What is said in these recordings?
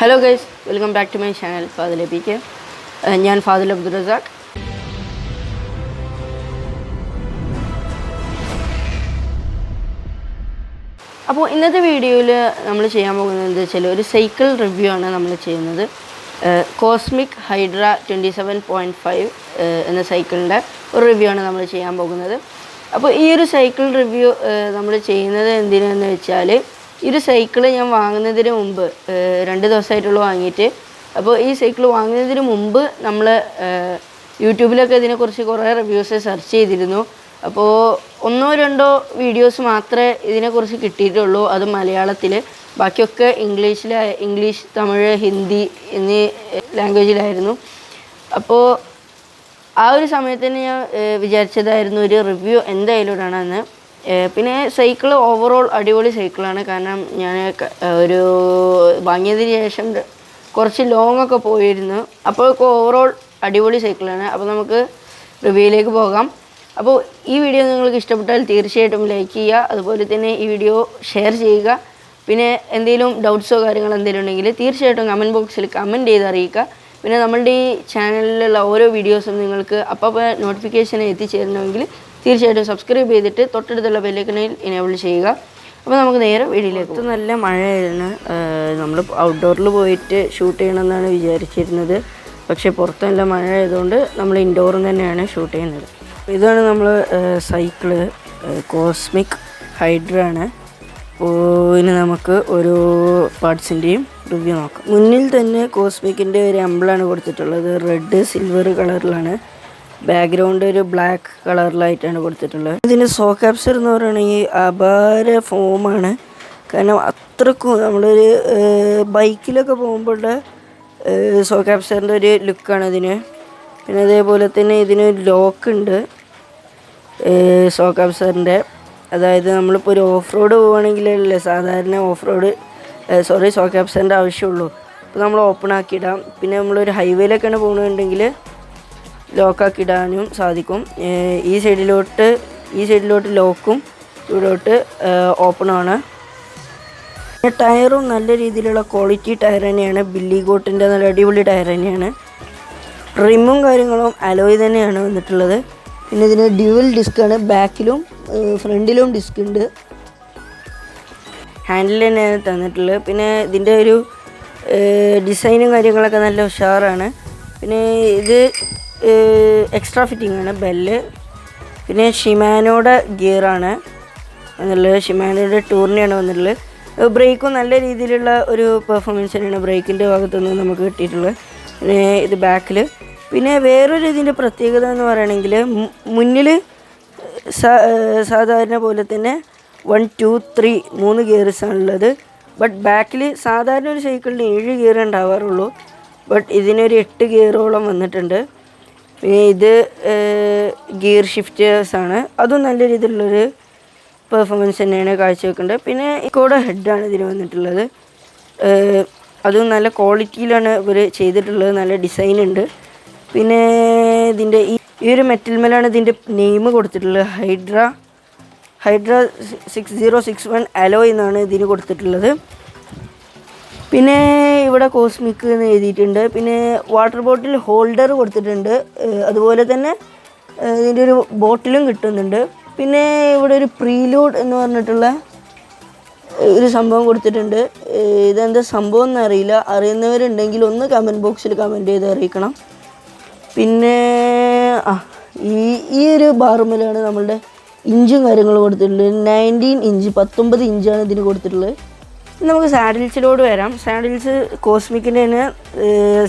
Hello guys, welcome back to my channel Fadil PK. ഞാൻ ഫാദിൽ അബ്ദുൾ റസാഖ്. അപ്പോൾ ഇന്നത്തെ വീഡിയോയിൽ നമ്മൾ ചെയ്യാൻ പോകുന്നത് എന്താ വെച്ചാൽ ഒരു സൈക്കിൾ റിവ്യൂ ആണ് നമ്മൾ ചെയ്യുന്നത്. കോസ്മിക് ഹൈഡ്ര 27.5 എന്ന സൈക്കിളിൻ്റെ ഒരു റിവ്യൂ ആണ് നമ്മൾ ചെയ്യാൻ പോകുന്നത്. അപ്പോൾ ഈ ഒരു സൈക്കിൾ റിവ്യൂ നമ്മൾ ചെയ്യുന്നത് എന്തിനാണെന്ന് വെച്ചാൽ, ഈ ഒരു സൈക്കിൾ ഞാൻ വാങ്ങുന്നതിന് മുമ്പ് 2 ദിവസമായിട്ടുള്ളൂ വാങ്ങിയിട്ട്. അപ്പോൾ ഈ സൈക്കിൾ വാങ്ങുന്നതിന് മുമ്പ് നമ്മൾ യൂട്യൂബിലൊക്കെ ഇതിനെക്കുറിച്ച് കുറേ റിവ്യൂസ് സെർച്ച് ചെയ്തിരുന്നു. അപ്പോൾ 1-2 വീഡിയോസ് മാത്രമേ ഇതിനെക്കുറിച്ച് കിട്ടിയിട്ടുള്ളൂ, അത് മലയാളത്തിൽ. ബാക്കിയൊക്കെ ഇംഗ്ലീഷ്, തമിഴ്, ഹിന്ദി എന്നീ ലാംഗ്വേജിലായിരുന്നു. അപ്പോൾ ആ ഒരു സമയത്ത് തന്നെ ഞാൻ വിചാരിച്ചതായിരുന്നു ഒരു റിവ്യൂ എന്തായാലും ഇടണമെന്ന്. പിന്നെ സൈക്കിൾ ഓവറോൾ അടിപൊളി സൈക്കിളാണ്. കാരണം ഞാൻ ഒരു വാങ്ങിയതിന് ശേഷം കുറച്ച് ലോങ്ങൊക്കെ പോയിരുന്നു. അപ്പോൾ ഓവറോൾ അടിപൊളി സൈക്കിളാണ്. അപ്പോൾ നമുക്ക് റിവ്യൂയിലേക്ക് പോകാം. അപ്പോൾ ഈ വീഡിയോ നിങ്ങൾക്ക് ഇഷ്ടപ്പെട്ടാൽ തീർച്ചയായിട്ടും ലൈക്ക് ചെയ്യുക, അതുപോലെ തന്നെ ഈ വീഡിയോ ഷെയർ ചെയ്യുക. പിന്നെ എന്തെങ്കിലും ഡൗട്ട്സോ കാര്യങ്ങളോ എന്തെങ്കിലും ഉണ്ടെങ്കിൽ തീർച്ചയായിട്ടും കമൻറ്റ് ബോക്സിൽ കമൻറ്റ് ചെയ്ത് അറിയിക്കുക. പിന്നെ നമ്മളുടെ ഈ ചാനലിലുള്ള ഓരോ വീഡിയോസും നിങ്ങൾക്ക് അപ്പോൾ നോട്ടിഫിക്കേഷൻ എത്തിച്ചേരണമെങ്കിൽ തീർച്ചയായിട്ടും സബ്സ്ക്രൈബ് ചെയ്തിട്ട് തൊട്ടടുത്തുള്ള ബെല്ലൈക്കണിൽ എനേബിൾ ചെയ്യുക. അപ്പോൾ നമുക്ക് നേരെ വീഡിയോയിലേക്ക്. നല്ല മഴയായിരുന്നു. നമ്മൾ ഔട്ട്ഡോറിൽ പോയിട്ട് ഷൂട്ട് ചെയ്യണമെന്നാണ് വിചാരിച്ചിരുന്നത്. പക്ഷേ പുറത്ത് നല്ല മഴ ആയതുകൊണ്ട് നമ്മൾ ഇൻഡോറിൽ തന്നെയാണ് ഷൂട്ട് ചെയ്യുന്നത്. ഇതാണ് നമ്മൾ സൈക്കിള്, കോസ്മിക് ഹൈഡ്ര ആണ്. അപ്പോൾ ഇനി നമുക്ക് ഓരോ പാർട്സിൻ്റെയും റിവ്യൂ നോക്കാം. മുന്നിൽ തന്നെ കോസ്മിക്കിൻ്റെ ഒരു എംബ്ലമാണ് കൊടുത്തിട്ടുള്ളത്. റെഡ് സിൽവർ കളറിലാണ്. ബാക്ക്ഗ്രൗണ്ട് ഒരു ബ്ലാക്ക് കളറിലായിട്ടാണ് കൊടുത്തിട്ടുള്ളത്. ഇതിന് സോ ക്യാപ്സർ എന്ന് പറയുകയാണെങ്കിൽ അപാര ഫോമാണ്. കാരണം അത്രക്കും നമ്മളൊരു ബൈക്കിലൊക്കെ പോകുമ്പോഴുള്ള സോ ക്യാപ്സറിൻ്റെ ഒരു ലുക്കാണ് ഇതിന്. പിന്നെ അതേപോലെ തന്നെ ഇതിനൊരു ലോക്കുണ്ട് സോ ക്യാപ്സറിൻ്റെ. അതായത് നമ്മളിപ്പോൾ ഒരു ഓഫ് റോഡ് പോവുകയാണെങ്കിലല്ലേ സാധാരണ സോ ക്യാപ്സറിൻ്റെ ആവശ്യമുള്ളൂ. അപ്പോൾ നമ്മൾ ഓപ്പൺ ആക്കിയിടാം. പിന്നെ നമ്മളൊരു ഹൈവേയിലൊക്കെയാണ് പോകുന്നുണ്ടെങ്കിൽ ലോക്കാക്കി ഇടാനും സാധിക്കും. ഈ സൈഡിലോട്ട് ലോക്കും ഇവിടോട്ട് ഓപ്പണാണ്. പിന്നെ ടയറും നല്ല രീതിയിലുള്ള ക്വാളിറ്റി ടയർ തന്നെയാണ്. ബില്ലി ഗോട്ടിൻ്റെ നല്ല അടിപൊളി ടയർ തന്നെയാണ്. റിമ്മും കാര്യങ്ങളും അലോയ് തന്നെയാണ് വന്നിട്ടുള്ളത്. പിന്നെ ഇതിന് ഡ്യുവൽ ഡിസ്ക്കാണ്. ബാക്കിലും ഫ്രണ്ടിലും ഡിസ്ക് ഉണ്ട്. ഹാൻഡിൽ തന്നെയാണ് തന്നിട്ടുള്ളത്. പിന്നെ ഇതിൻ്റെ ഒരു ഡിസൈനും കാര്യങ്ങളൊക്കെ നല്ല ഉഷാറാണ്. പിന്നെ ഇത് എക്സ്ട്രാ ഫിറ്റിംഗ് ആണ് ബെല്ല്. പിന്നെ ഷിമാനോയുടെ ഗിയറാണ് വന്നിട്ടുള്ളത്. ഷിമാനോയുടെ ടൂറിനെയാണ് വന്നിട്ടുള്ളത്. ബ്രേക്കും നല്ല രീതിയിലുള്ള ഒരു പെർഫോമൻസ് തന്നെയാണ് ബ്രേക്കിൻ്റെ ഭാഗത്തുനിന്ന് നമുക്ക് കിട്ടിയിട്ടുള്ളത്. പിന്നെ ഇത് ബാക്കിൽ. പിന്നെ വേറൊരു ഇതിൻ്റെ പ്രത്യേകത എന്ന് പറയുകയാണെങ്കിൽ മുന്നിൽ സാധാരണ പോലെ തന്നെ 1, 2, 3 3 ഗിയർസാണുള്ളത്. ബട്ട് ബാക്കിൽ സാധാരണ ഒരു സൈക്കിളിന് 7 ഗിയർ ഉണ്ടാവാറുള്ളൂ. ബട്ട് ഇതിനൊരു 8 ഗിയറോളം വന്നിട്ടുണ്ട്. പിന്നെ ഇത് ഗിയർ ഷിഫ്റ്റേഴ്സാണ്. അതും നല്ല രീതിയിലുള്ളൊരു പെർഫോമൻസ് തന്നെയാണ് കാഴ്ചവെക്കേണ്ടത്. പിന്നെ ഇക്കോടെ ഹെഡാണ് ഇതിന് വന്നിട്ടുള്ളത്. അതും നല്ല ക്വാളിറ്റിയിലാണ് ഇവർ ചെയ്തിട്ടുള്ളത്. നല്ല ഡിസൈൻ ഉണ്ട്. പിന്നെ ഇതിൻ്റെ ഈ ഒരു മെറ്റൽ മേലാണ് ഇതിൻ്റെ നെയിം കൊടുത്തിട്ടുള്ളത്. ഹൈഡ്ര 6061 അലോയ് എന്നാണ് ഇതിന് കൊടുത്തിട്ടുള്ളത്. പിന്നെ ഇവിടെ കോസ്മിക് എന്ന് എഴുതിയിട്ടുണ്ട്. പിന്നെ വാട്ടർ ബോട്ടിൽ ഹോൾഡർ കൊടുത്തിട്ടുണ്ട്. അതുപോലെ തന്നെ ഇതിൻ്റെ ഒരു ബോട്ടിലും കിട്ടുന്നുണ്ട്. പിന്നെ ഇവിടെ ഒരു പ്രീലോഡ് എന്ന് പറഞ്ഞിട്ടുള്ള ഒരു സംഭവം കൊടുത്തിട്ടുണ്ട്. ഇതെന്താ സംഭവം എന്നറിയില്ല. അറിയുന്നവരുണ്ടെങ്കിൽ ഒന്ന് കമൻറ്റ് ബോക്സിൽ കമൻറ്റ് ചെയ്ത് അറിയിക്കണം. പിന്നെ ഈ ഒരു ബാർമലാണ് നമ്മളുടെ ഇഞ്ചും കാര്യങ്ങളും കൊടുത്തിട്ടുള്ളത്. 19 ഇഞ്ച് 19 ഇഞ്ചാണ് ഇതിന് കൊടുത്തിട്ടുള്ളത്. നമുക്ക് സാഡിൽസിലോട് വരാം. സാഡിൽസ് കോസ്മിക്കിൻ്റെ തന്നെ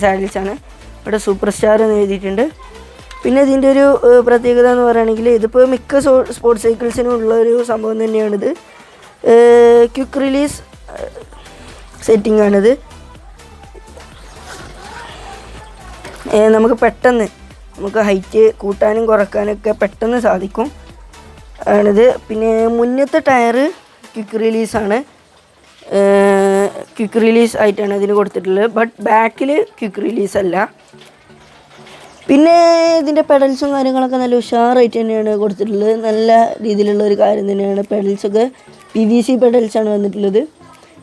സാഡിൽസാണ്. ഇവിടെ സൂപ്പർ സ്റ്റാർ എന്ന് എഴുതിയിട്ടുണ്ട്. പിന്നെ ഇതിൻ്റെ ഒരു പ്രത്യേകത എന്ന് പറയുകയാണെങ്കിൽ ഇതിപ്പോൾ മിക്ക സ്പോർട്സ് സൈക്കിൾസിനും ഉള്ളൊരു സംഭവം തന്നെയാണിത്. ക്വിക്ക് റിലീസ് സെറ്റിംഗ് ആണിത്. നമുക്ക് ഹൈറ്റ് കൂട്ടാനും കുറക്കാനൊക്കെ പെട്ടെന്ന് സാധിക്കും ആണിത്. പിന്നെ മുന്നത്തെ ടയർ ക്വിക്ക് റിലീസാണ്. ക്വിക്ക് റിലീസ് ആയിട്ടാണ് ഇതിന് കൊടുത്തിട്ടുള്ളത്. ബട്ട് ബാക്കിൽ ക്വിക്ക് റിലീസ് അല്ല. പിന്നെ ഇതിൻ്റെ പെഡൽസും കാര്യങ്ങളൊക്കെ നല്ല ഉഷാറായിട്ട് തന്നെയാണ് കൊടുത്തിട്ടുള്ളത്. നല്ല രീതിയിലുള്ള ഒരു കാര്യം തന്നെയാണ്. പെഡൽസൊക്കെ PVC പെഡൽസാണ് വന്നിട്ടുള്ളത്.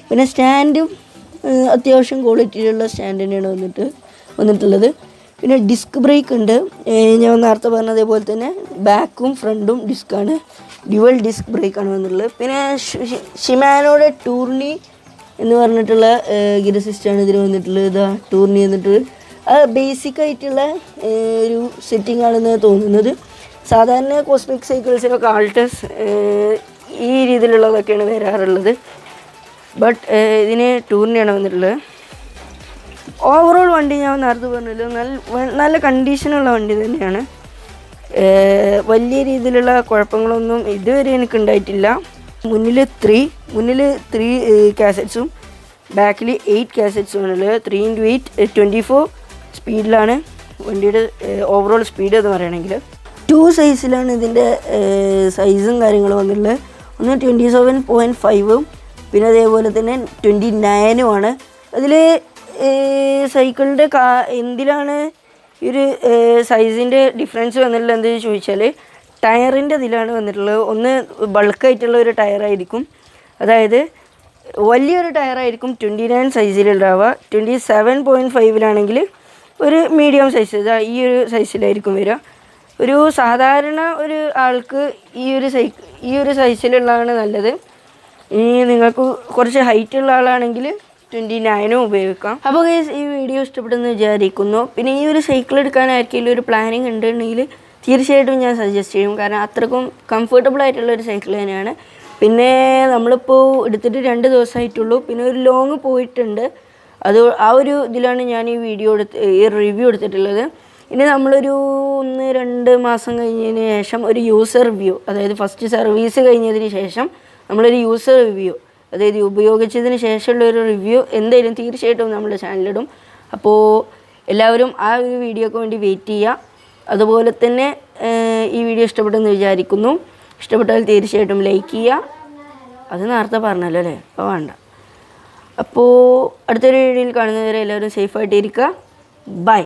പിന്നെ സ്റ്റാൻഡും അത്യാവശ്യം ക്വാളിറ്റിയിലുള്ള സ്റ്റാൻഡ് തന്നെയാണ് വന്നിട്ടുള്ളത്. പിന്നെ ഡിസ്ക് ബ്രേക്ക് ഉണ്ട്. ഞാൻ നേരത്തെ പറഞ്ഞതേപോലെ തന്നെ ബാക്കും ഫ്രണ്ടും ഡിസ്ക്കാണ്, ഡ്യുവൽ ഡിസ്ക് ബ്രേക്കാണ് വന്നിട്ടുള്ളത്. പിന്നെ ഷിമാനോയുടെ ടൂർണി എന്ന് പറഞ്ഞിട്ടുള്ള ഗിയർ സിസ്റ്റമാണ് ഇതിൽ വന്നിട്ടുള്ളത്. ഇതാ ടൂർണി വന്നിട്ട് അത് ബേസിക് ആയിട്ടുള്ള ഒരു സെറ്റിംഗ് ആണെന്ന് തോന്നുന്നത്. സാധാരണ കോസ്മിക് സൈക്കിൾസിലൊക്കെ ആൾട്ടസ് ഈ രീതിയിലുള്ളതൊക്കെയാണ് വരാറുള്ളത്. ബട്ട് ഇതിന് ടൂർണിയാണ് വന്നിട്ടുള്ളത്. ഓവറോൾ വണ്ടി ഞാൻ നേരത്തെ പറഞ്ഞില്ല, നല്ല കണ്ടീഷനുള്ള വണ്ടി തന്നെയാണ്. വലിയ രീതിയിലുള്ള കുഴപ്പങ്ങളൊന്നും ഇതുവരെ എനിക്ക് ഉണ്ടായിട്ടില്ല. മുന്നിൽ ത്രീ കാസറ്റ്സും ബാക്കിൽ 8 കാസറ്റ്സും ആണുള്ളത്. 3x8 24 സ്പീഡിലാണ് വണ്ടിയുടെ ഓവറോൾ സ്പീഡ് എന്ന് പറയുകയാണെങ്കിൽ. 2 സൈസിലാണ് ഇതിൻ്റെ സൈസും കാര്യങ്ങളും വന്നിട്ടുള്ളത്. ഒന്ന് 27.5ഉം പിന്നെ അതേപോലെ തന്നെ 29ഉമാണ്. അതിൽ സൈക്കിളിൻ്റെ എന്തിലാണ് ഈ ഒരു സൈസിൻ്റെ ഡിഫറൻസ് വന്നിട്ടുള്ളത് എന്താണെന്ന് ചോദിച്ചാൽ ടയറിൻ്റെ ഇതിലാണ് വന്നിട്ടുള്ളത്. ഒന്ന് ബൾക്കായിട്ടുള്ള ഒരു ടയറായിരിക്കും, അതായത് വലിയൊരു ടയറായിരിക്കും 29 സൈസിലുണ്ടാവുക. 27.5ലാണെങ്കിൽ ഒരു മീഡിയം സൈസ്, ഈ ഒരു സൈസിലായിരിക്കും വരിക. ഒരു സാധാരണ ഒരു ആൾക്ക് ഈ ഒരു സൈസിലുള്ളതാണ് നല്ലത്. ഇനി നിങ്ങൾക്ക് കുറച്ച് ഹൈറ്റുള്ള ആളാണെങ്കിൽ 29ഉം ഉപയോഗിക്കാം. അപ്പോൾ ഈ വീഡിയോ ഇഷ്ടപ്പെട്ടെന്ന് വിചാരിക്കുന്നു. പിന്നെ ഈ ഒരു സൈക്കിൾ എടുക്കാനായിരിക്കും ഒരു പ്ലാനിങ് ഉണ്ടെന്നുണ്ടെങ്കിൽ തീർച്ചയായിട്ടും ഞാൻ സജസ്റ്റ് ചെയ്യും. കാരണം അത്രക്കും കംഫർട്ടബിൾ ആയിട്ടുള്ള ഒരു സൈക്കിൾ തന്നെയാണ്. പിന്നെ നമ്മളിപ്പോൾ എടുത്തിട്ട് 2 ദിവസമായിട്ടുള്ളൂ. പിന്നെ ഒരു ലോങ് പോയിട്ടുണ്ട്. ആ ഒരു ഇതിലാണ് ഞാൻ ഈ റിവ്യൂ എടുത്തിട്ടുള്ളത്. ഇനി നമ്മളൊരു 1-2 മാസം കഴിഞ്ഞതിന് ശേഷം ഒരു യൂസർ റിവ്യൂ, അതായത് ഫസ്റ്റ് സർവീസ് കഴിഞ്ഞതിന് ശേഷം നമ്മളൊരു യൂസർ റിവ്യൂ, അതായത് ഉപയോഗിച്ചതിന് ശേഷമുള്ള ഒരു റിവ്യൂ എന്തായാലും തീർച്ചയായിട്ടും നമ്മുടെ ചാനലിടും. അപ്പോൾ എല്ലാവരും ആ ഒരു വീഡിയോക്ക് വേണ്ടി വെയിറ്റ് ചെയ്യുക. അതുപോലെ തന്നെ ഈ വീഡിയോ ഇഷ്ടപ്പെട്ടെന്ന് വിചാരിക്കുന്നു. ഇഷ്ടപ്പെട്ടാൽ തീർച്ചയായിട്ടും ലൈക്ക് ചെയ്യുക. അത് നേരത്തെ പറഞ്ഞല്ലോ അല്ലേ, അപ്പോൾ വേണ്ട. അപ്പോൾ അടുത്തൊരു വീഡിയോയിൽ കാണുന്നവരെ എല്ലാവരും സേഫായിട്ടിരിക്കുക. ബൈ.